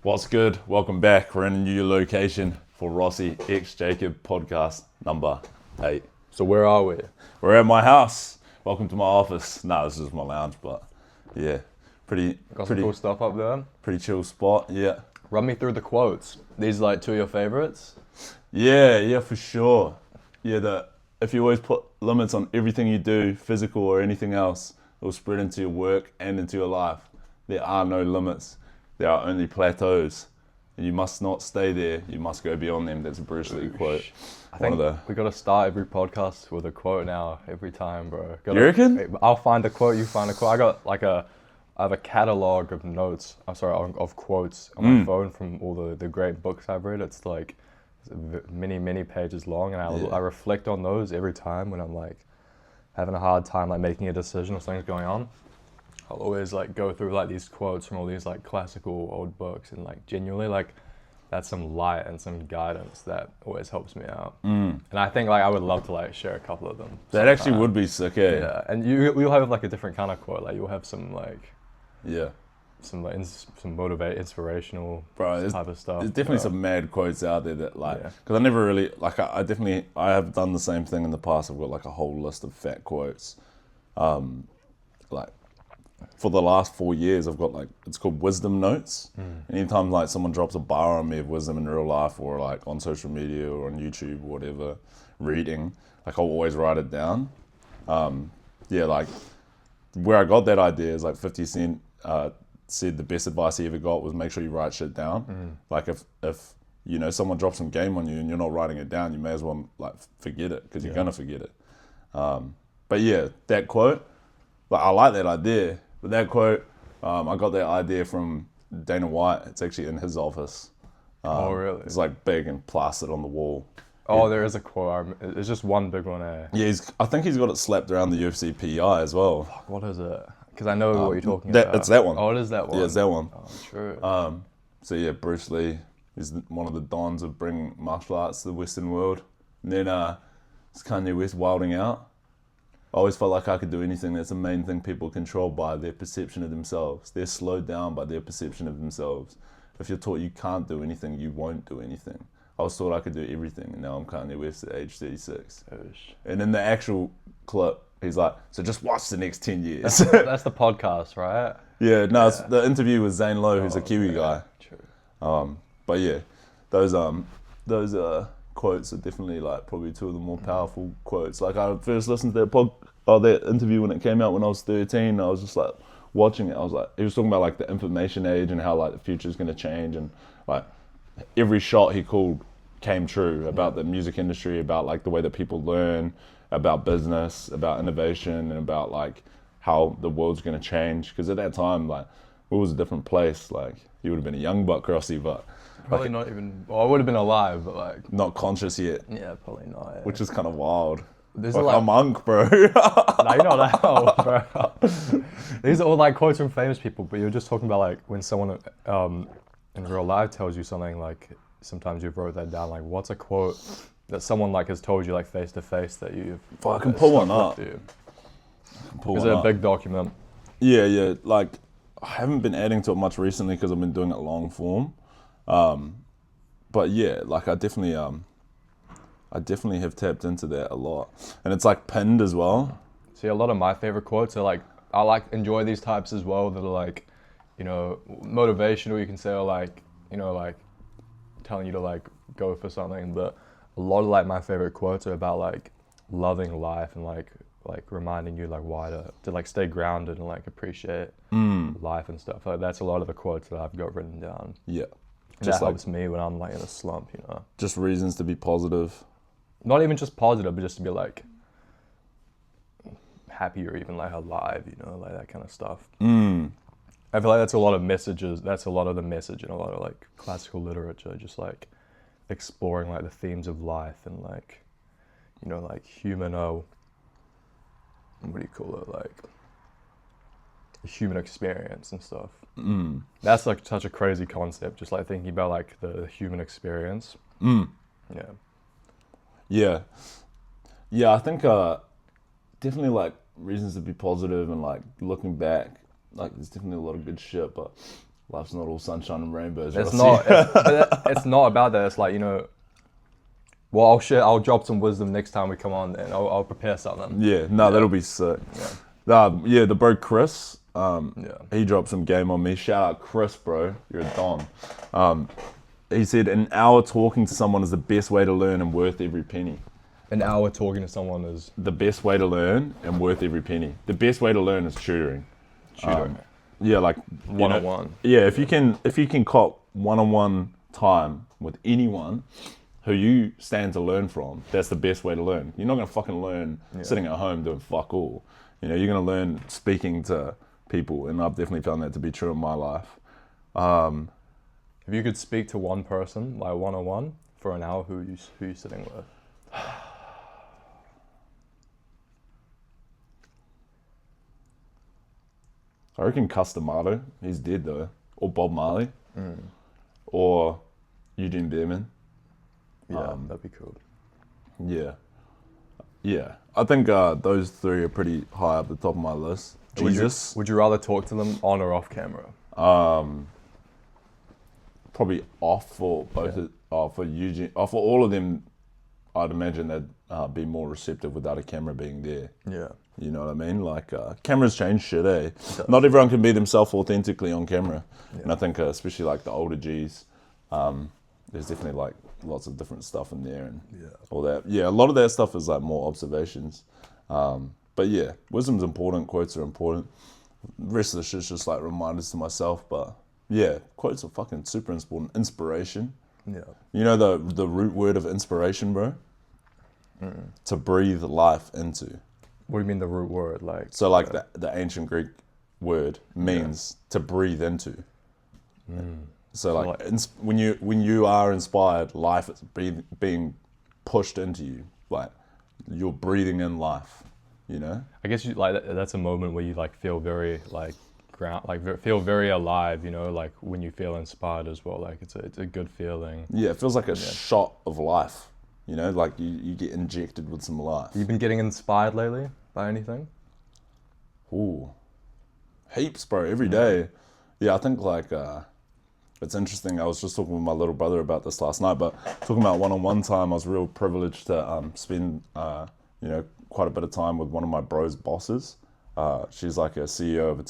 What's good? Welcome back. We're in a new location for Rossi X Jacob podcast number 8. So where are we? We're at my house. Welcome to my office. Nah, this is my lounge, but yeah, Got some cool stuff up there. pretty chill spot. Yeah, Run me through the quotes. These are like two of your favorites? yeah, for sure. Yeah, if you always put limits on everything you do, physical or anything else, it will spread into your work and into your life. There are no limits. There are only plateaus. And you must not stay there. You must go beyond them. That's a Bruce Lee quote. I think we got to start every podcast with a quote now, every time, bro. You reckon? I'll find a quote, you find a quote. I have a catalog of notes, of quotes on my phone from all the great books I've read. It's like many pages long, and I reflect on those every time when I'm like having a hard time like making a decision or something's going on. I'll always like go through like these quotes from all these like classical old books, and like genuinely like that's some light and some guidance that always helps me out. And I think like I would love to like share a couple of them. That actually would be sick, eh? Yeah, and you'll have like a different kind of quote. Like you'll have some like some inspirational type of stuff. There's definitely some mad quotes out there that like, because I never really like I have done the same thing in the past. I've got like a whole list of fat quotes. Like for the last 4 years, I've got like, it's called wisdom notes. And anytime like someone drops a bar on me of wisdom in real life or like on social media or on YouTube or whatever, reading, like I'll always write it down. Like where I got that idea is like 50 Cent said the best advice he ever got was make sure you write shit down. Like if you know someone drops some game on you and you're not writing it down, you may as well like forget it because you're gonna forget it. But yeah, that quote, like I like that idea. But that quote, I got that idea from Dana White. It's actually in his office. Oh really? It's like big and plastered on the wall. Oh, there is a quote. It's just one big one, eh? Yeah, I think he's got it slapped around the UFC PI as well. Fuck, what is it? Because I know what you're talking about. It's that one. Oh, it is that one? Yeah, it's that one. Oh, true. So yeah, Bruce Lee is one of the dons of bringing martial arts to the Western world. And then it's Kanye West wilding out. I always felt like I could do anything. That's the main thing people are controlled by, their perception of themselves. They're slowed down by their perception of themselves. If you're taught you can't do anything, you won't do anything. I was taught I could do everything, and now I'm Kanye West at age 36. And in the actual clip, he's like, so just watch the next 10 years. That's the podcast, right? Yeah, no, it's the interview with Zane Lowe, who's a Kiwi guy. True. But yeah, those quotes are definitely like probably two of the more powerful quotes. Like I first listened to that interview when it came out when I was 13. I was just like watching it. I was like, he was talking about like the information age and how like the future is going to change, and like every shot he called came true about the music industry, about like the way that people learn, about business, about innovation, and about like how the world's going to change. Because at that time, like, it was a different place. Like, you would have been a young buck, Rossi, but probably not even. Well, I would have been alive, but like not conscious yet. Yeah, probably not. Yeah. Which is kind of wild. Like, I'm Monk, bro. No, you're not that old, bro. These are all like quotes from famous people, but you're just talking about like when someone in real life tells you something, like sometimes you've wrote that down. Like, what's a quote that someone like has told you like face to face that you've? I can pull one up. Is it a big document? Yeah. Like, I haven't been adding to it much recently because I've been doing it long form. But yeah, like I definitely have tapped into that a lot, and it's like pinned as well. See, a lot of my favorite quotes are like, I like enjoy these types as well that are like, you know, motivational, you can say, or like, you know, like telling you to like go for something. But a lot of like my favorite quotes are about like loving life and like reminding you like why to like stay grounded and like appreciate life and stuff. Like that's a lot of the quotes that I've got written down. Yeah. Just that helps me when I'm like in a slump, you know. Just reasons to be positive. Not even just positive, but just to be like happy or even like alive, you know, like that kind of stuff. I feel like that's a lot of messages. That's a lot of the message in a lot of like classical literature, just like exploring like the themes of life and like, you know, like human, what do you call it? Like human experience and stuff. That's like such a crazy concept, just like thinking about like the human experience. Yeah, I think definitely like reasons to be positive, and like looking back, like there's definitely a lot of good shit, but Life's not all sunshine and rainbows. It's Rossi. not. It's not about that. It's like, well, I'll drop some wisdom next time we come on, and I'll prepare something. Yeah, no, that'll be sick. Yeah, the bro Chris, he dropped some game on me. Shout out Chris, bro. You're a don. He said, an hour talking to someone is the best way to learn and worth every penny. An hour talking to someone is the best way to learn and worth every penny. The best way to learn is tutoring. Yeah, like one-on-one. Yeah, if you can cop one-on-one time with anyone who you stand to learn from, that's the best way to learn. You're not gonna fucking learn sitting at home doing fuck all. You're gonna learn speaking to people, and I've definitely found that to be true in my life. If you could speak to one person, like one-on-one, for an hour, who you sitting with? I reckon Customato, he's dead though, or Bob Marley, or Eugene Dearman. Yeah, that'd be cool. Yeah. I think those three are pretty high up the top of my list. Jesus. Would you rather talk to them on or off camera? Probably off for both. For Eugene, for all of them, I'd imagine they'd be more receptive without a camera being there. Yeah. You know what I mean? Like, cameras change shit, eh? Not everyone can be themselves authentically on camera. Yeah. And I think, especially like the older Gs, there's definitely like lots of different stuff in there and all that. Yeah, a lot of that stuff is like more observations. But yeah, wisdom's important, quotes are important. The rest of the shit's just like reminders to myself. But yeah, quotes are fucking super important. Inspiration. Yeah. You know the root word of inspiration, bro? To breathe life into. What do you mean the root word? So the ancient Greek word means to breathe into. So when you are inspired, life is being pushed into you. Like you're breathing in life. I guess that's a moment where you feel very feel very alive. Like when you feel inspired as well. Like it's a good feeling. Yeah, it feels like a shot of life. Like you get injected with some life. You've been getting inspired lately by anything? Ooh, heaps, bro. Every day. Yeah, I think it's interesting. I was just talking with my little brother about this last night, but talking about one-on-one time, I was real privileged to spend quite a bit of time with one of my bro's bosses. She's like a CEO of a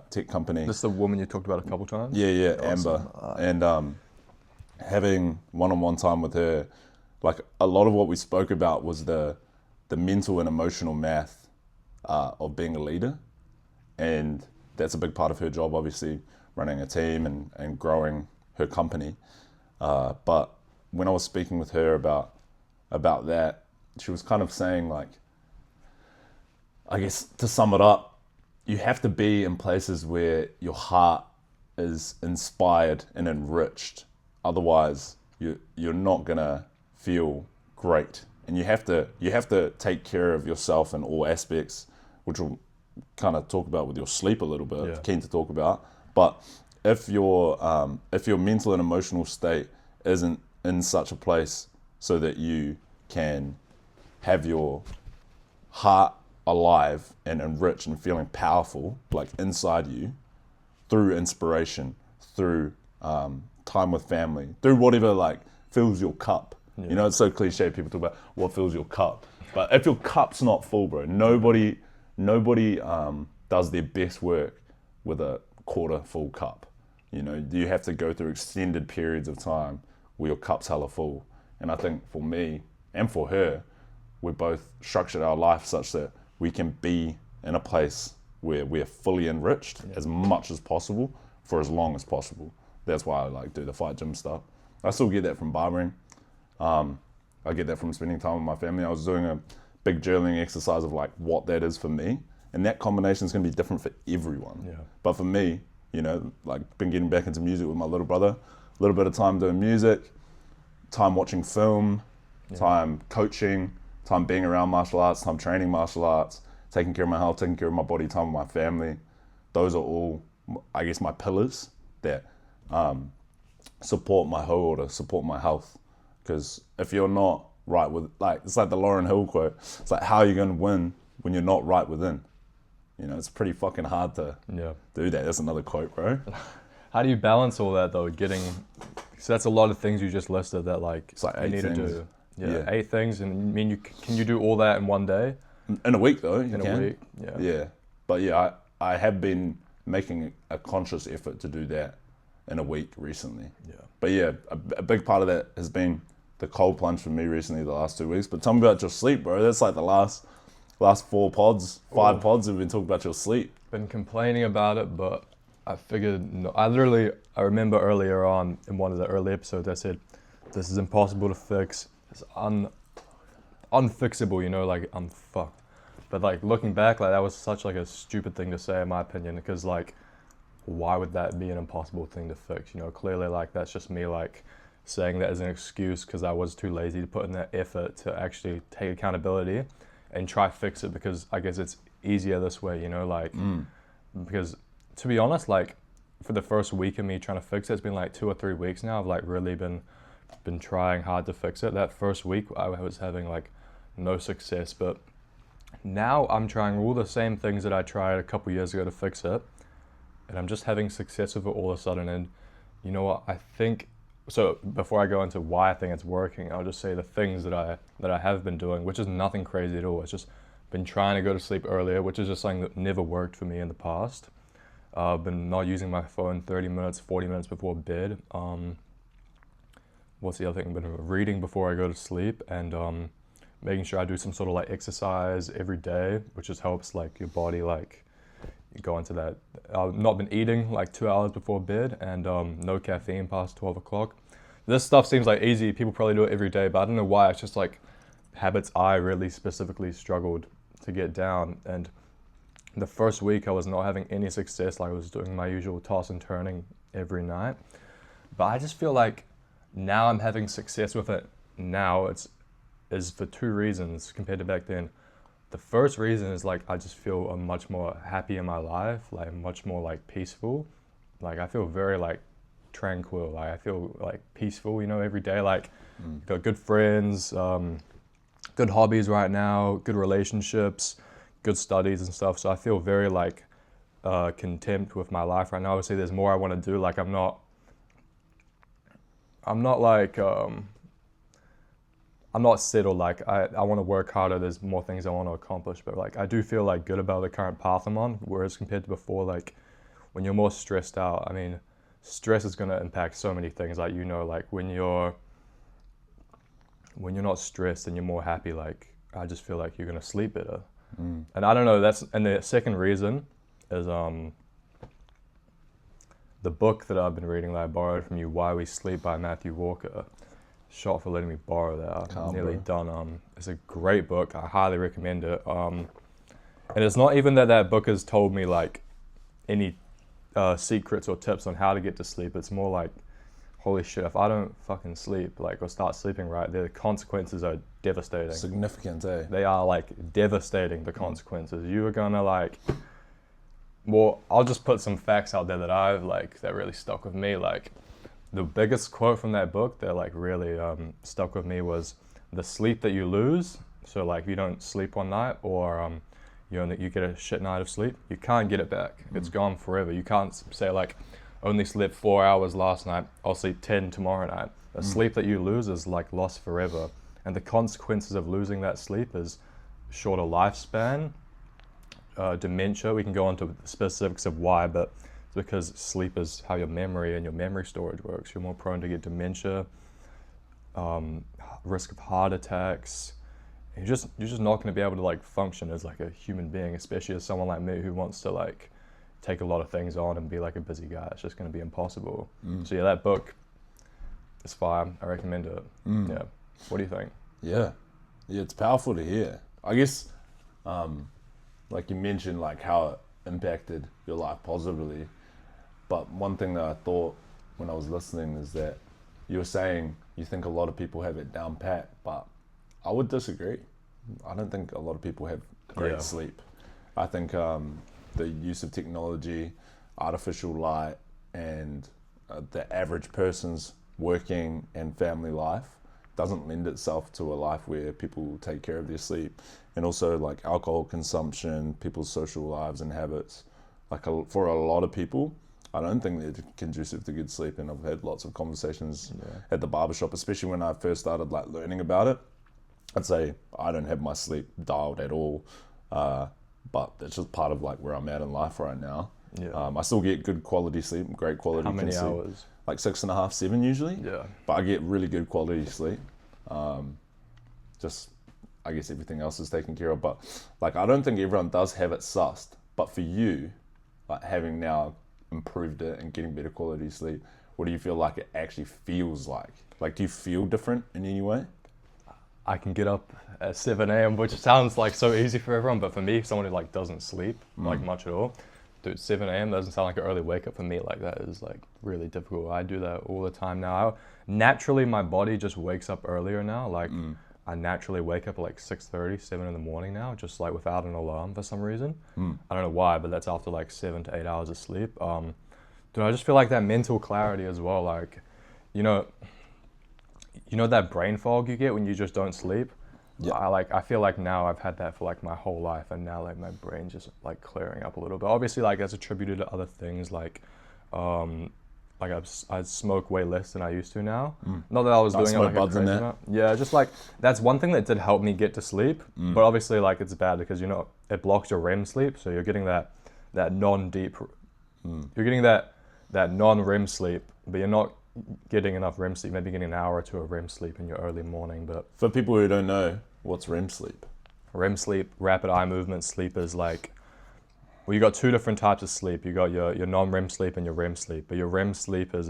tech company. This is the woman you talked about a couple times? Yeah, awesome. Amber. And having one-on-one time with her, like a lot of what we spoke about was the mental and emotional math of being a leader. And that's a big part of her job, obviously, running a team and growing her company. But when I was speaking with her about that, she was kind of saying, like, I guess to sum it up, you have to be in places where your heart is inspired and enriched. Otherwise, you're not gonna feel great. And you have to take care of yourself in all aspects, which we'll kind of talk about with your sleep a little bit. Keen to talk about. But if your mental and emotional state isn't in such a place so that you can have your heart alive and enriched and feeling powerful, like inside you, through inspiration, through time with family, through whatever fills your cup. It's so cliche. People talk about what fills your cup, but if your cup's not full, bro, nobody does their best work with a quarter full cup. You have to go through extended periods of time where your cup's hella full. And I think for me and for her, we both structured our life such that we can be in a place where we're fully enriched as much as possible for as long as possible. That's why I do the fight gym stuff. I still get that from barbering. I get that from spending time with my family. I was doing a big journaling exercise of what that is for me. And that combination is going to be different for everyone. Yeah. But for me, been getting back into music with my little brother, a little bit of time doing music, time watching film, time coaching, time being around martial arts, time training martial arts, taking care of my health, taking care of my body, time with my family. Those are all, I guess, my pillars that support my whole order, support my health. Because if you're not right with, it's like the Lauryn Hill quote, it's like, how are you going to win when you're not right within? It's pretty fucking hard to do that. That's another quote, bro. How do you balance all that though? So that's a lot of things you just listed that like It's like you 8 need things. to do. Yeah, Yeah. 8 things, and I mean, can you do all that in one day? In a week though, you In can. a week? Yeah. Yeah. But yeah, I have been making a conscious effort to do that in a week recently. Yeah. But yeah, a big part of that has been the cold plunge for me recently the last 2 weeks. But tell me about your sleep, bro. That's like the last 5 pods we've been talking about your sleep. Been complaining about it, but I figured, no, I remember earlier on in one of the early episodes I said, this is impossible to fix. It's unfixable, you know, like I'm fucked. But like looking back, like that was such like a stupid thing to say in my opinion, because like, why would that be an impossible thing to fix? You know, clearly like that's just me like saying that as an excuse because I was too lazy to put in that effort to actually take accountability and try fix it, because I guess it's easier this way, you know, like because to be honest, like for the first week of me trying to fix it, it's been like 2 or 3 weeks now. I've like really been trying hard to fix it. That first week I was having like no success, but now I'm trying all the same things that I tried a couple years ago to fix it, and I'm just having success with it all of a sudden. And you know what, I think, so before I go into why I think it's working, I'll just say the things that I have been doing, which is nothing crazy at all. It's just been trying to go to sleep earlier, which is just something that never worked for me in the past. I've been not using my phone 30 minutes, 40 minutes before bed. What's the other thing? I've been reading before I go to sleep, and making sure I do some sort of like exercise every day, which just helps like your body like you go into that. I've not been eating like 2 hours before bed, and no caffeine past 12 o'clock. This stuff seems like easy. People probably do it every day, but I don't know why. It's just like habits I really specifically struggled to get down. And the first week I was not having any success. Like I was doing my usual toss and turning every night. But I just feel like now I'm having success with it. Now is for 2 reasons compared to back then. The first reason is like I just feel much more happy in my life, like much more like peaceful. Like I feel very like tranquil. Like I feel like peaceful, you know, every day. Like got good friends, good hobbies right now, good relationships, good studies and stuff. So I feel very like content with my life right now. Obviously, there's more I want to do. Like I'm not like I'm not settled. Like I want to work harder. There's more things I want to accomplish, but like I do feel like good about the current path I'm on. Whereas compared to before, like when you're more stressed out, I mean, stress is going to impact so many things. Like, you know, like when you're not stressed and you're more happy, like I just feel like you're going to sleep better. And I don't know, and the second reason is the book that I've been reading that I borrowed from you, Why We Sleep by Matthew Walker. Shot for letting me borrow that. I'm nearly done. It's a great book. I highly recommend it. And it's not even that book has told me like any secrets or tips on how to get to sleep. It's more like, holy shit, if I don't fucking sleep, like, or start sleeping right, the consequences are devastating. Significant, eh? They are like devastating, the consequences. You are gonna like, well, I'll just put some facts out there that really stuck with me. Like, the biggest quote from that book that like really stuck with me was, the sleep that you lose, so like if you don't sleep one night, or you get a shit night of sleep, you can't get it back. It's gone forever. You can't say like, only slept 4 hours last night, I'll sleep 10 tomorrow night. The sleep that you lose is like lost forever. And the consequences of losing that sleep is shorter lifespan, dementia. We can go into the specifics of why, but it's because sleep is how your memory and your memory storage works. You're more prone to get dementia, risk of heart attacks. You're just not going to be able to like function as like a human being, especially as someone like me who wants to like take a lot of things on and be like a busy guy. It's just going to be impossible. So yeah, that book is fine. I recommend it. Yeah. What do you think? Yeah, it's powerful to hear. I guess, like you mentioned, like how it impacted your life positively. But one thing that I thought when I was listening is that you were saying you think a lot of people have it down pat, but I would disagree. I don't think a lot of people have great sleep. I think the use of technology, artificial light, and the average person's working and family life doesn't lend itself to a life where people take care of their sleep. And also like alcohol consumption, people's social lives and habits. Like for a lot of people, I don't think they're conducive to good sleep. And I've had lots of conversations at the barbershop, especially when I first started like learning about it. I'd say I don't have my sleep dialed at all, but it's just part of like where I'm at in life right now. Yeah. I still get good quality sleep, great quality. How many sleep, hours? like 6.5, 7 usually. Yeah. But I get really good quality sleep. Just, I guess everything else is taken care of. But like, I don't think everyone does have it sussed. But for you, like having now improved it and getting better quality sleep, what do you feel like it actually feels like? Like, do you feel different in any way? I can get up at 7 a.m., which sounds like so easy for everyone, but for me, someone who like doesn't sleep like much at all, dude, 7 a.m. doesn't sound like an early wake up for me. Like that is like really difficult. I do that all the time now. Naturally, my body just wakes up earlier now. Like I naturally wake up at like 6:30, 7 in the morning now, just like without an alarm for some reason. I don't know why, but that's after like 7 to 8 hours of sleep. Dude, I just feel like that mental clarity as well. Like, you know that brain fog you get when you just don't sleep? Yeah. I feel like now I've had that for like my whole life, and now like my brain just like clearing up a little bit. Obviously, like that's attributed to other things like I smoke way less than I used to now. Not that I was doing it like a buds in crazy that. amount. Yeah, just like that's one thing that did help me get to sleep. But obviously, like it's bad because it blocks your REM sleep, so you're getting that non-deep. You're getting that non-REM sleep, but you're not getting enough REM sleep. Maybe getting an hour or two of REM sleep in your early morning. But For people who don't know, what's REM sleep? REM sleep, rapid eye movement sleep, is like, well, you got two different types of sleep. You got your non-REM sleep and your REM sleep. But your REM sleep is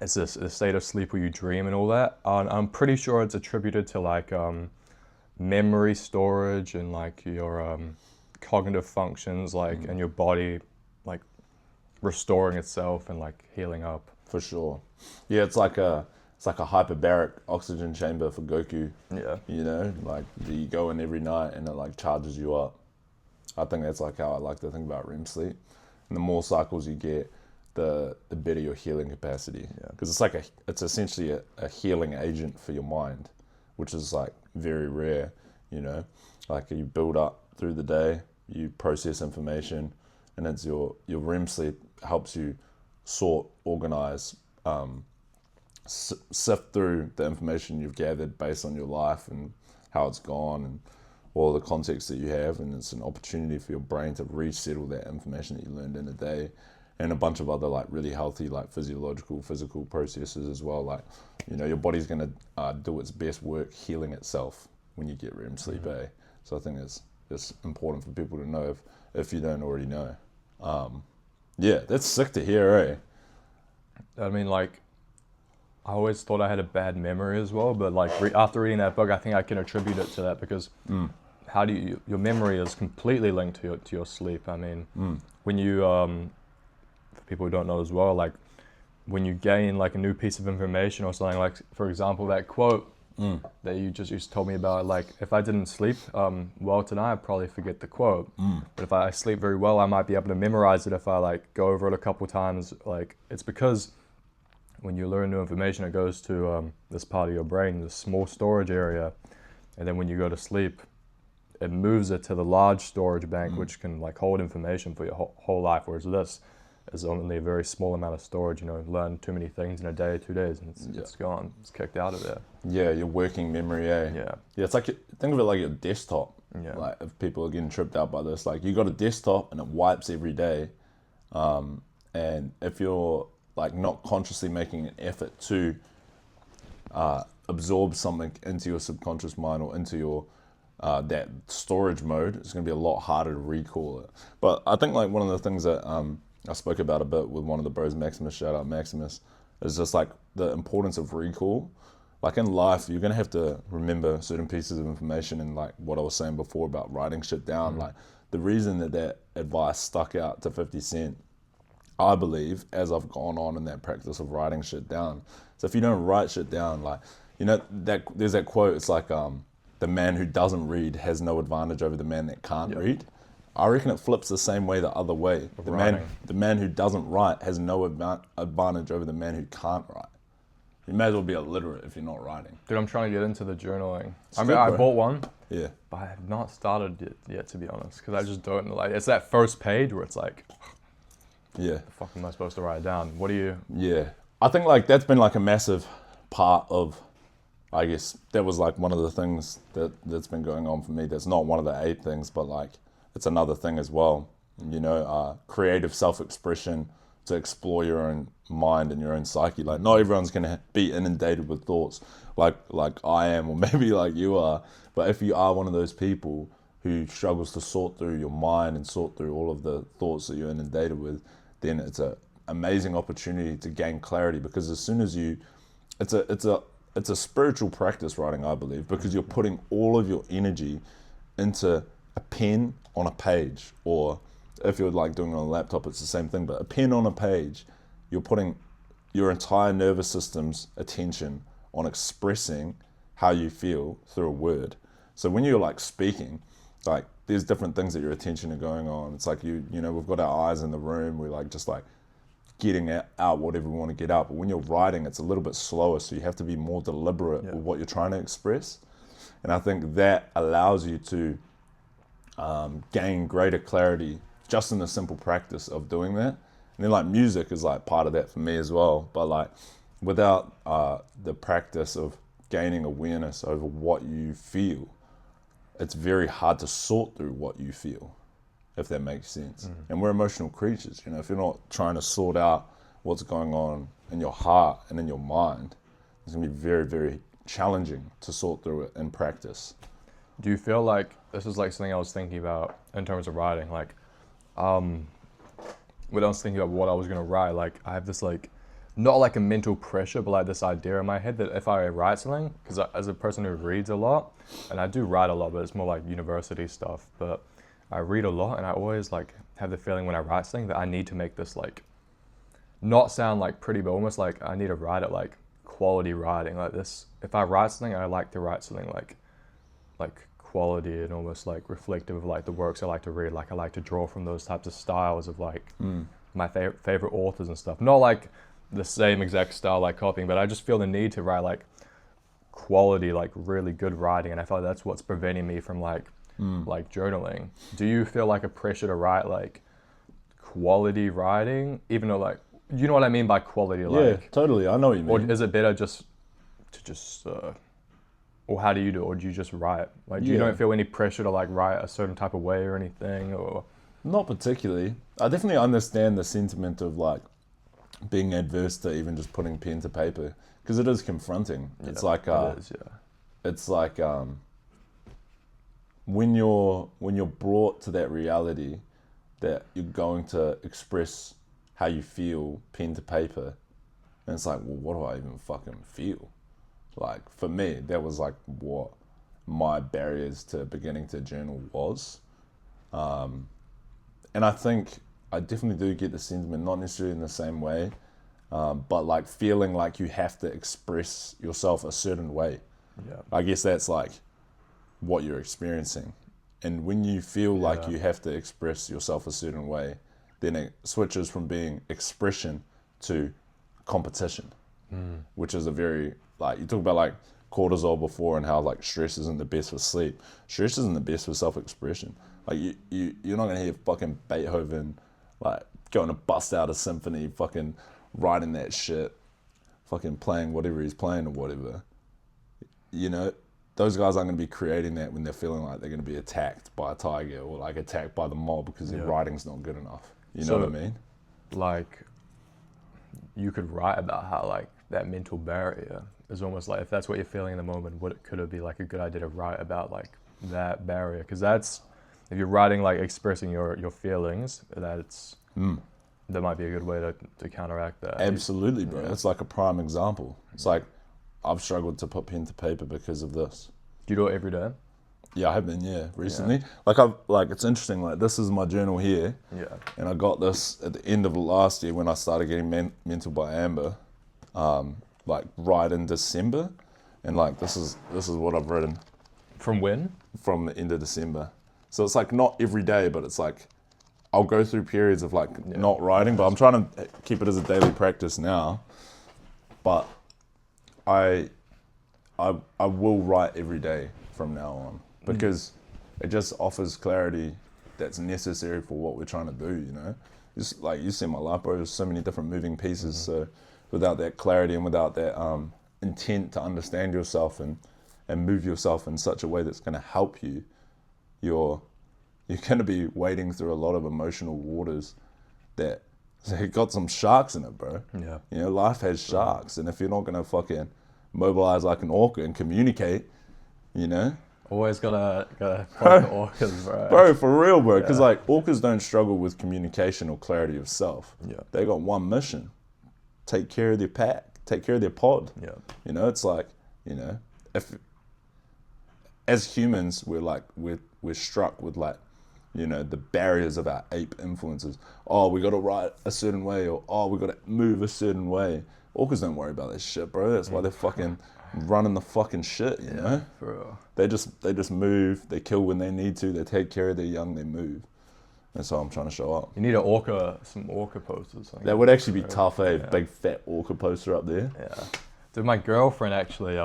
it's a state of sleep where you dream and all that. And I'm pretty sure it's attributed to like memory storage and like your cognitive functions, like and your body like restoring itself and like healing up. For sure. Yeah, it's like a hyperbaric oxygen chamber for Goku. Yeah. You know, like you go in every night and it like charges you up. I think that's like how I like to think about REM sleep. And the more cycles you get, the better your healing capacity. Because it's essentially a healing agent for your mind, which is like very rare. You know, like you build up through the day, you process information, and it's your REM sleep helps you sort, organize, sift through the information you've gathered based on your life and how it's gone and all the context that you have, and it's an opportunity for your brain to resettle that information that you learned in a day, and a bunch of other like really healthy like physical processes as well. Like, you know, your body's going to do its best work healing itself when you get REM sleep. So I think it's important for people to know if you don't already know. Yeah, that's sick to hear, eh? I mean, like, I always thought I had a bad memory as well, but like after reading that book, I think I can attribute it to that because how do your memory is completely linked to your sleep. I mean, when you, for people who don't know as well, like when you gain like a new piece of information or something, like for example, that quote that you just told me about, like if I didn't sleep well tonight, I'd probably forget the quote. But if I sleep very well, I might be able to memorize it if I like go over it a couple times. Like it's because when you learn new information, it goes to this part of your brain, this small storage area, and then when you go to sleep, it moves it to the large storage bank, which can like hold information for your whole life. Whereas this is only a very small amount of storage. You know, learn too many things in a day, 2 days, and it's gone. It's kicked out of there. Yeah, your working memory, eh? Yeah. Yeah, it's like, think of it like your desktop. Yeah. Like if people are getting tripped out by this, like you got a desktop and it wipes every day. And if you're like not consciously making an effort to absorb something into your subconscious mind or into your that storage mode, it's going to be a lot harder to recall it. But I think like one of the things that I spoke about a bit with one of the bros, Maximus, shout out Maximus, is just like the importance of recall. Like in life, you're going to have to remember certain pieces of information, and like what I was saying before about writing shit down. Like the reason that advice stuck out to 50 Cent, I believe, as I've gone on in that practice of writing shit down. So if you don't write shit down, like, you know, that there's that quote, it's like the man who doesn't read has no advantage over the man that can't read. I reckon it flips the same way the other way. The man who doesn't write has no advantage over the man who can't write. You may as well be illiterate if you're not writing. Dude, I'm trying to get into the journaling. I mean, I bought one. Yeah. But I have not started it yet, to be honest, because I just don't like. It's that first page where it's like, Yeah. The fuck am I supposed to write down? What do you? Yeah. I think like that's been like a massive part of, I guess that was like one of the things that's been going on for me. That's not one of the 8 things, but like it's another thing as well. Creative self-expression to explore your own mind and your own psyche. Like not everyone's gonna be inundated with thoughts like I am, or maybe like you are. But if you are one of those people who struggles to sort through your mind and sort through all of the thoughts that you're inundated with, then it's a amazing opportunity to gain clarity. Because as soon as you, it's a spiritual practice, writing, I believe, because you're putting all of your energy into a pen on a page, or if you're like doing it on a laptop, it's the same thing, but a pen on a page, you're putting your entire nervous system's attention on expressing how you feel through a word. So when you're like speaking, like there's different things that your attention are going on. It's like we've got our eyes in the room, we're like just like getting out whatever we want to get out. But when you're writing, it's a little bit slower, so you have to be more deliberate with what you're trying to express. And I think that allows you to gain greater clarity just in the simple practice of doing that. And then like music is like part of that for me as well. But like without the practice of gaining awareness over what you feel, it's very hard to sort through what you feel, if that makes sense. And we're emotional creatures. If you're not trying to sort out what's going on in your heart and in your mind, it's gonna be very, very challenging to sort through it in practice. Do you feel like this is like something I was thinking about in terms of writing? Like, when I was thinking about what I was gonna write, like I have this like, not like a mental pressure, but like this idea in my head that if I write something, because as a person who reads a lot, and I do write a lot, but it's more like university stuff, but I read a lot, and I always like have the feeling when I write something that I need to make this like, not sound like pretty, but almost like I need to write it like quality writing, like this. If I write something, I like to write something like quality and almost like reflective of like the works I like to read. Like I like to draw from those types of styles of like my favorite authors and stuff. Not like the same exact style like copying, but I just feel the need to write like quality, like really good writing, and I feel like that's what's preventing me from like journaling. Do you feel like a pressure to write like quality writing, even though like, you know what I mean by quality? Like, yeah, totally. I know what you mean. Or is it better just to or how do you do it? Or do you just write? Like, you don't feel any pressure to like write a certain type of way or anything? Or not particularly. I definitely understand the sentiment of like being adverse to even just putting pen to paper, because it is confronting. It's like it's like when you're brought to that reality that you're going to express how you feel pen to paper, and it's like, well, what do I even fucking feel? Like for me, that was like what my barriers to beginning to journal was. And I think I definitely do get the sentiment, not necessarily in the same way, but like feeling like you have to express yourself a certain way. Yeah. I guess that's like what you're experiencing. And when you feel like you have to express yourself a certain way, then it switches from being expression to competition, which is a very, like, you talk about like cortisol before and how like stress isn't the best for sleep. Stress isn't the best for self-expression. Like you're not gonna hear fucking Beethoven like going to bust out a symphony, fucking writing that shit, fucking playing whatever he's playing or whatever. Those guys aren't going to be creating that when they're feeling like they're going to be attacked by a tiger or like attacked by the mob because their writing's not good enough. You know what I mean? Like, you could write about how like that mental barrier is almost like, if that's what you're feeling in the moment, could it be like a good idea to write about like that barrier? Because that's, if you're writing like expressing your feelings, that might be a good way to counteract that. Absolutely, bro. It's like a prime example. It's like, I've struggled to put pen to paper because of this. Do you do it every day? Yeah, I have been, recently. Like, it's interesting, like, this is my journal here. Yeah. And I got this at the end of last year when I started getting mental by Amber, like, right in December. And, like, this is what I've written. From when? From the end of December. So it's, like, not every day, but it's, like, I'll go through periods of, like, not writing, but I'm trying to keep it as a daily practice now. But I will write every day from now on, because it just offers clarity that's necessary for what we're trying to do, just like you see my life, bro, there's so many different moving pieces. So without that clarity and without that intent to understand yourself and move yourself in such a way that's going to help you, you're going to be wading through a lot of emotional waters that got some sharks in it, bro. Yeah. You know, life has sharks, and if you're not going to fucking mobilize like an orca and communicate, you know. Always gotta fight the orcas, bro. Bro, for real, bro. Because like orcas don't struggle with communication or clarity of self. Yeah. They got one mission: take care of their pack, take care of their pod. Yeah. You know, it's like, you know, if as humans we're struck with like, you know, the barriers of our ape influences. Oh, we got to write a certain way, or oh, we got to move a certain way. Orcas don't worry about that shit, bro. That's why they're fucking running the fucking shit, you know? For real. They just move, they kill when they need to, they take care of their young, they move. That's how I'm trying to show up. You need some orca posters. That would actually be tough, eh? Big fat orca poster up there. Yeah. Dude, my girlfriend actually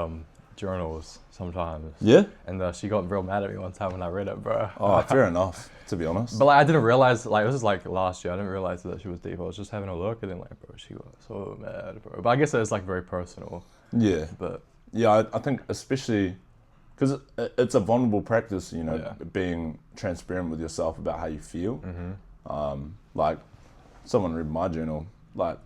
journals sometimes. Yeah? And she got real mad at me one time when I read it, bro. Oh, fair enough, to be honest. But like, I didn't realize, like, it was like last year, I didn't realize that she was deep. I was just having a look and then like, bro, she got so mad, bro. But I guess it's like very personal. Yeah. But yeah, I think especially because it's a vulnerable practice, you know, being transparent with yourself about how you feel. Like, someone read my journal, like,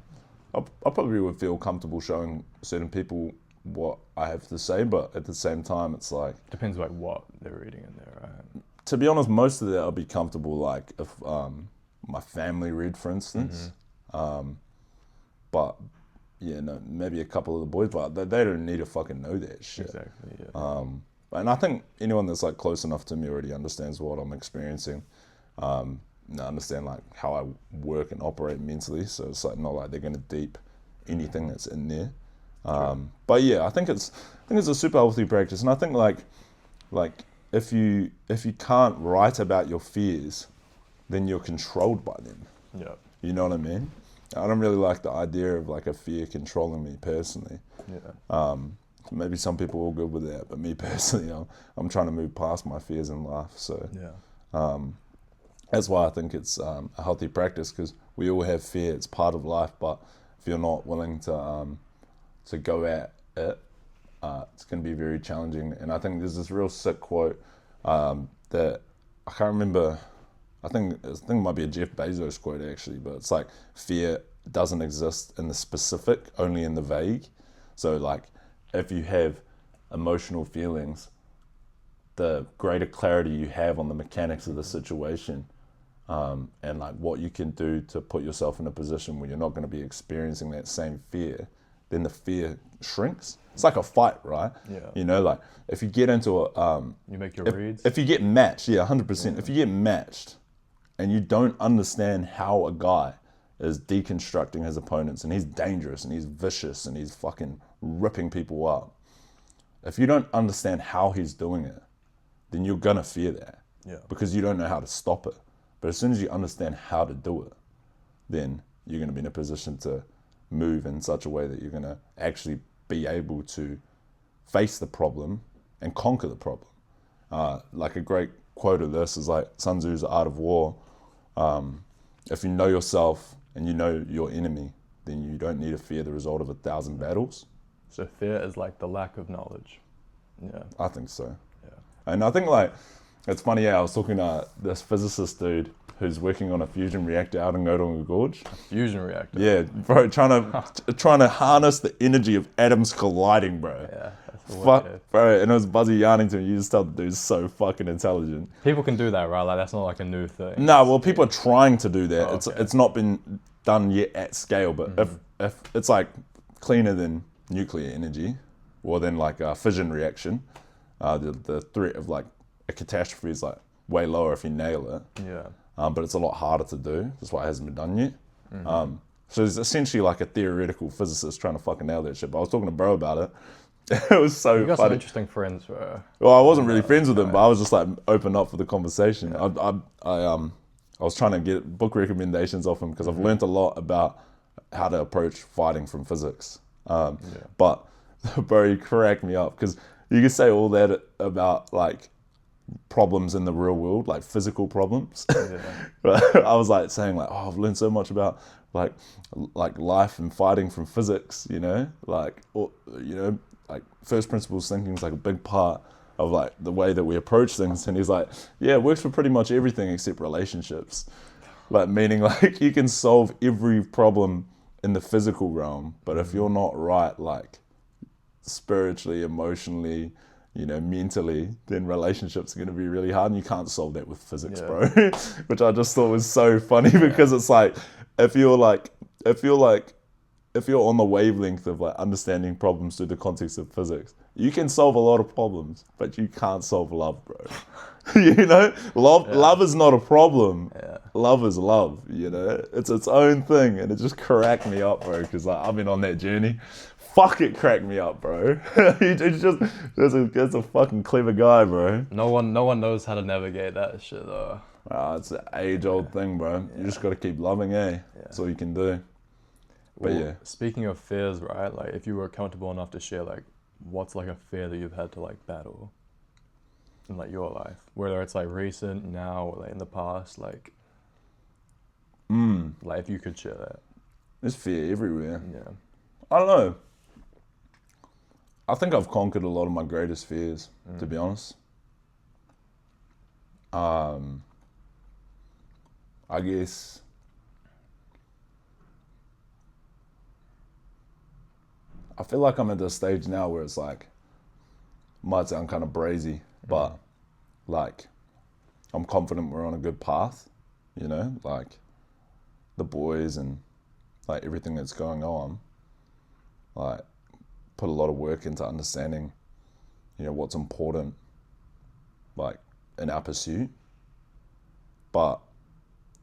I probably would feel comfortable showing certain people what I have to say, but at the same time, it's like... Depends like what they're reading in there, right? To be honest, most of that I'll be comfortable, like, if my family read, for instance. But, yeah, no, maybe a couple of the boys, but they don't need to fucking know that shit. Exactly, yeah. And I think anyone that's like close enough to me already understands what I'm experiencing. I understand like how I work and operate mentally, so it's like not like they're gonna deep anything that's in there. But yeah, I think it's a super healthy practice, and I think like if you can't write about your fears, then you're controlled by them. Yeah. You know what I mean? I don't really like the idea of like a fear controlling me personally. Yeah. Maybe some people are all good with that, but me personally, I'm trying to move past my fears in life. So that's why I think it's a healthy practice, because we all have fear. It's part of life, but if you're not willing to go at it, it's going to be very challenging. And I think there's this real sick quote that I can't remember. I think it might be a Jeff Bezos quote actually, but it's like, fear doesn't exist in the specific, only in the vague. So like, if you have emotional feelings, the greater clarity you have on the mechanics of the situation, and like what you can do to put yourself in a position where you're not going to be experiencing that same fear, then the fear shrinks. It's like a fight, right? Yeah. You know, like if you get into a... you make your reads? If you get matched, 100%. If you get matched and you don't understand how a guy is deconstructing his opponents, and he's dangerous and he's vicious and he's fucking ripping people up. If you don't understand how he's doing it, then you're gonna fear that. Yeah. Because you don't know how to stop it. But as soon as you understand how to do it, then you're gonna be in a position to move in such a way that you're gonna actually be able to face the problem and conquer the problem. Like a great quote of this is like Sun Tzu's Art of War. If you know yourself and you know your enemy, then you don't need to fear the result of 1,000 battles. So fear is like the lack of knowledge. Yeah. I think so. Yeah. And I think like, it's funny, I was talking to this physicist dude who's working on a fusion reactor out in Nodonga Gorge. Fusion reactor? Yeah, bro, trying to harness the energy of atoms colliding, bro. Yeah. Fuck, bro, and it was Buzzy yarning to me. You just tell the dude's so fucking intelligent. People can do that, right? Like that's not like a new thing. No, well, people are trying to do that. Oh, okay. It's not been done yet at scale, but if it's like cleaner than nuclear energy, or than like a fission reaction, the threat of like a catastrophe is like way lower if you nail it. Yeah. But it's a lot harder to do. That's why it hasn't been done yet. So it's essentially like a theoretical physicist trying to fucking nail that shit. But I was talking to bro about it. It was so You got funny. some interesting friends, bro. Well, I wasn't really friends with him, but I was just like open up for the conversation. I was trying to get book recommendations off him because I've learned a lot about how to approach fighting from physics. But bro, you cracked me up because you can say all that about like problems in the real world, like physical problems. Yeah. I was like saying like, oh, I've learned so much about like life and fighting from physics, like, or, like first principles thinking is like a big part of like the way that we approach things. And he's like, yeah, it works for pretty much everything except relationships. Like meaning like you can solve every problem in the physical realm, but if you're not right, like spiritually, emotionally, mentally, then relationships are going to be really hard, and you can't solve that with physics, bro. Which I just thought was so funny because it's like if you're on the wavelength of like understanding problems through the context of physics, you can solve a lot of problems, but you can't solve love, bro. Love is not a problem. Love is love. It's its own thing, and it just cracked me up, bro. Because like I've been on that journey. Fuck, it cracked me up, bro. That's a fucking clever guy, bro. No one knows how to navigate that shit though. It's an age-old thing, bro. You just got to keep loving, That's all you can do. But well, speaking of fears, right? Like, if you were comfortable enough to share, like, what's like a fear that you've had to like battle in like your life, whether it's like recent, now, or like in the past, like, like if you could share that. There's fear everywhere. Yeah. I don't know. I think I've conquered a lot of my greatest fears, to be honest. I guess I feel like I'm at the stage now where it's like, might sound kind of brazy, but like I'm confident we're on a good path, like the boys and like everything that's going on, like put a lot of work into understanding, what's important, like in our pursuit. But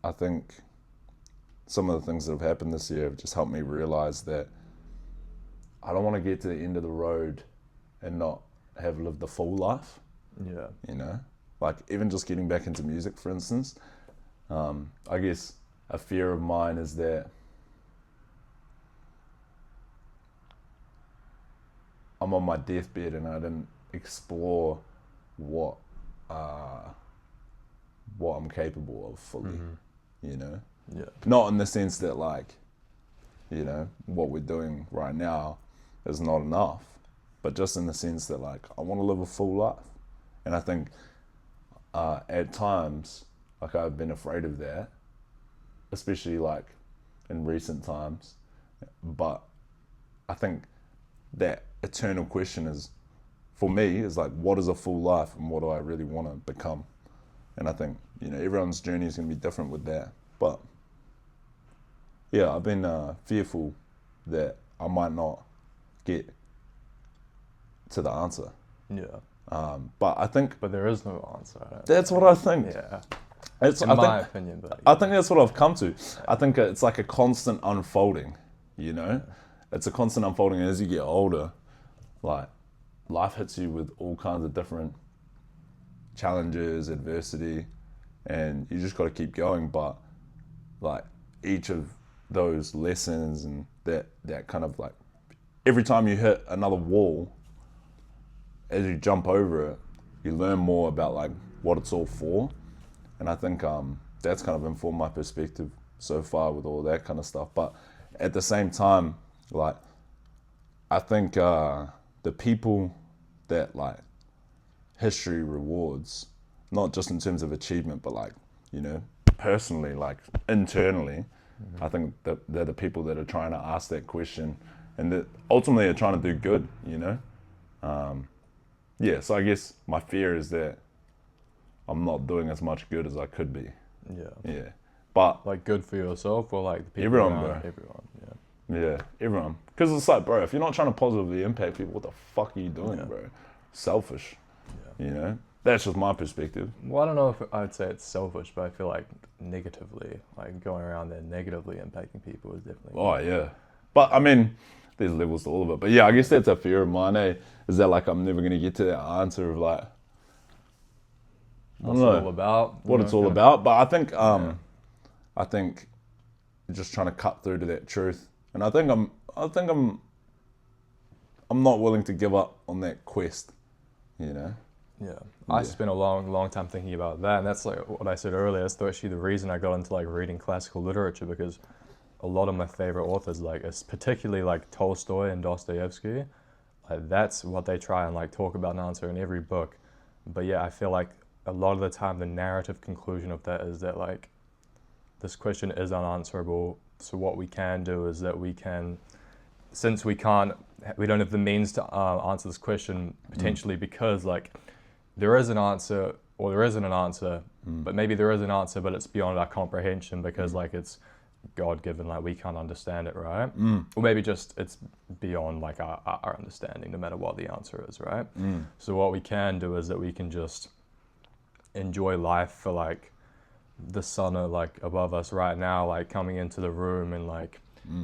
I think some of the things that have happened this year have just helped me realize that I don't want to get to the end of the road and not have lived the full life. Yeah. Like even just getting back into music, for instance. I guess a fear of mine is that I'm on my deathbed and I didn't explore what I'm capable of fully, Yeah. Not in the sense that like, what we're doing right now is not enough, but just in the sense that like, I want to live a full life. And I think at times, like I've been afraid of that, especially like in recent times. But I think that eternal question is, for me, is like, what is a full life and what do I really want to become? And I think, everyone's journey is going to be different with that. But yeah, I've been fearful that I might not get to the answer. Yeah. But I think... But there is no answer. That's what I think. Yeah. In my opinion. But I think that's what I've come to. I think it's like a constant unfolding, It's a constant unfolding. And as you get older, like, life hits you with all kinds of different challenges, adversity, and you just got to keep going. But like each of those lessons and that kind of like, every time you hit another wall, as you jump over it, you learn more about like what it's all for. And I think that's kind of informed my perspective so far with all that kind of stuff. But at the same time, like, I think the people that like history rewards, not just in terms of achievement, but like, personally, like internally, I think that they're the people that are trying to ask that question and that ultimately are trying to do good, so I guess my fear is that I'm not doing as much good as I could be. Yeah. But like good for yourself or like the people everyone, around bro. Everyone, Yeah, everyone. Because it's like, bro, if you're not trying to positively impact people, what the fuck are you doing, bro? Selfish. That's just my perspective. Well, I don't know if I'd say it's selfish, but I feel like negatively, like going around there negatively impacting people is definitely... Oh, yeah. But I mean, there's levels to all of it. But yeah, I guess that's a fear of mine, Is that like I'm never going to get to that answer of like, what's it all about? What it's all about. But I think just trying to cut through to that truth. And I think I'm not willing to give up on that quest, Yeah, I spent a long time thinking about that, and that's like what I said earlier. That's actually the reason I got into like reading classical literature, because a lot of my favorite authors, like particularly like Tolstoy and Dostoevsky, like that's what they try and like talk about and answer in every book. But yeah, I feel like a lot of the time the narrative conclusion of that is that like this question is unanswerable. So what we can do is that we can, since we don't have the means to answer this question potentially because like there is an answer or there isn't an answer, but maybe there is an answer, but it's beyond our comprehension because like it's God-given, like we can't understand it, right? Or maybe just it's beyond like our understanding, no matter what the answer is, right? So what we can do is that we can just enjoy life for like the sun like above us right now, like coming into the room, and like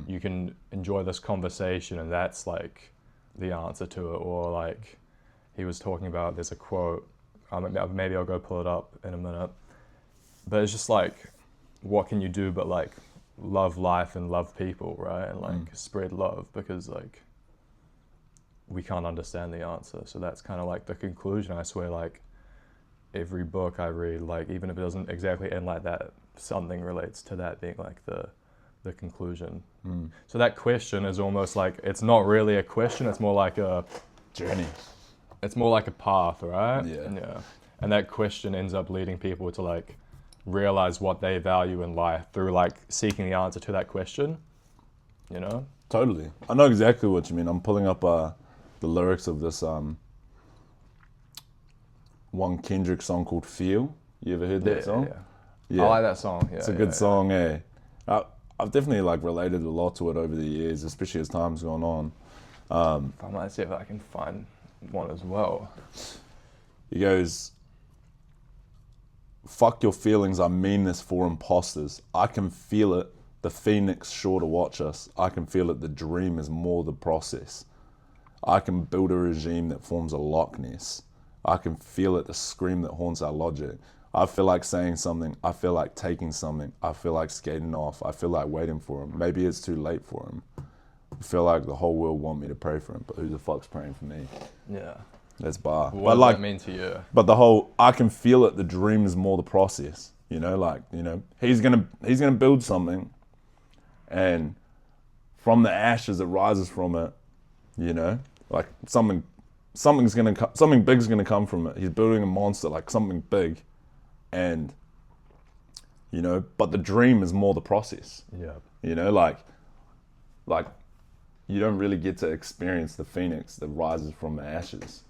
you can enjoy this conversation, and that's like the answer to it. Or like he was talking about, there's a quote, maybe I'll go pull it up in a minute, but it's just like, what can you do but like love life and love people, right? And like spread love, because like we can't understand the answer. So that's kind of like the conclusion. I swear, like every book I read, like even if it doesn't exactly end like that, something relates to that being like the conclusion. So that question is almost like, it's not really a question, it's more like a journey. It's more like a path, right? Yeah. And that question ends up leading people to like realize what they value in life through like seeking the answer to that question, you know? Totally. I know exactly what you mean. I'm pulling up the lyrics of this one Kendrick song called Feel. You ever heard that song? Yeah. I like that song. Yeah, it's a good song, eh? I've definitely like related a lot to it over the years, especially as time's gone on. I might see if I can find one as well. He goes, "Fuck your feelings, I mean this for imposters. I can feel it, the phoenix sure to watch us. I can feel it, the dream is more the process. I can build a regime that forms a Loch Ness. I can feel it, the scream that haunts our logic. I feel like saying something, I feel like taking something, I feel like skating off, I feel like waiting for him. Maybe it's too late for him. I feel like the whole world want me to pray for him, but who the fuck's praying for me?" Yeah. That's bar. What does that mean to you? But the whole, I can feel it, the dream is more the process. You know, like, you know, he's gonna build something, and from the ashes it rises from it, you know? Like something big's gonna come from it. He's building a monster, like something big. And, you know, but the dream is more the process. Yeah. You know, like you don't really get to experience the phoenix that rises from the ashes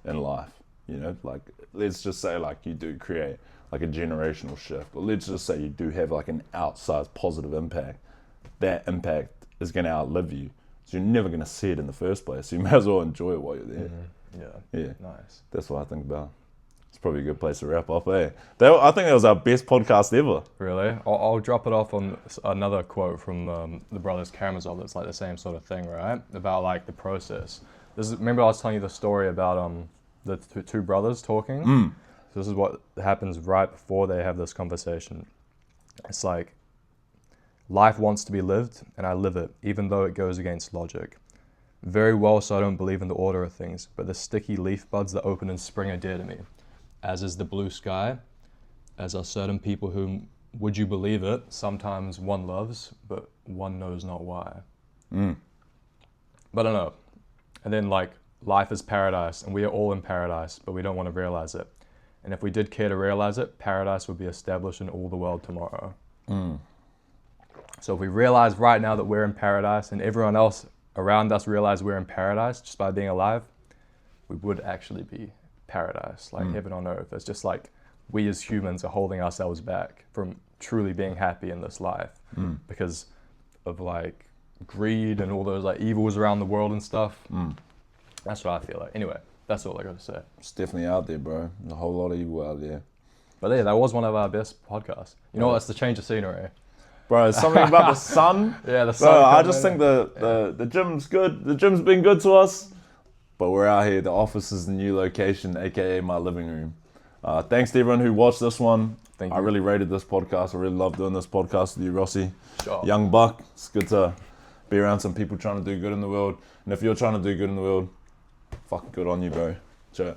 in life. You know, like let's just say like you do create like a generational shift, or let's just say you do have like an outsized positive impact. That impact is going to outlive you, so you're never going to see it in the first place. So you may as well enjoy it while you're there. Yeah. Nice. That's what I think about. It's probably a good place to wrap up, eh? I think that was our best podcast ever. Really? I'll drop it off on another quote from the brothers Karamazov that's like the same sort of thing, right? About like the process. Remember I was telling you the story about the two brothers talking? So this is what happens right before they have this conversation. It's like, life wants to be lived, and I live it, even though it goes against logic. Very well, so I don't believe in the order of things, but the sticky leaf buds that open in spring are dear to me. As is the blue sky, as are certain people whom, would you believe it, sometimes one loves, but one knows not why. But I don't know. And then like, life is paradise, and we are all in paradise, but we don't want to realize it. And if we did care to realize it, paradise would be established in all the world tomorrow. So if we realize right now that we're in paradise, and everyone else around us realize we're in paradise just by being alive, we would actually be paradise, like heaven on earth. It's just like we as humans are holding ourselves back from truly being happy in this life because of like greed and all those like evils around the world and stuff. That's what I feel like. Anyway, that's all I got to say. It's definitely out there, bro. There's a whole lot of evil out there. But yeah, that was one of our best podcasts. You know what? It's the change of scenery. Bro, it's something about the sun. Yeah, the sun. Bro, I just think the gym's good. The gym's been good to us. But we're out here. The office is the new location, aka my living room. Thanks to everyone who watched this one. Thank you. I really rated this podcast. I really love doing this podcast with you, Rossi. Sure. Young buck. It's good to be around some people trying to do good in the world. And if you're trying to do good in the world, fucking good on you, bro. Ciao.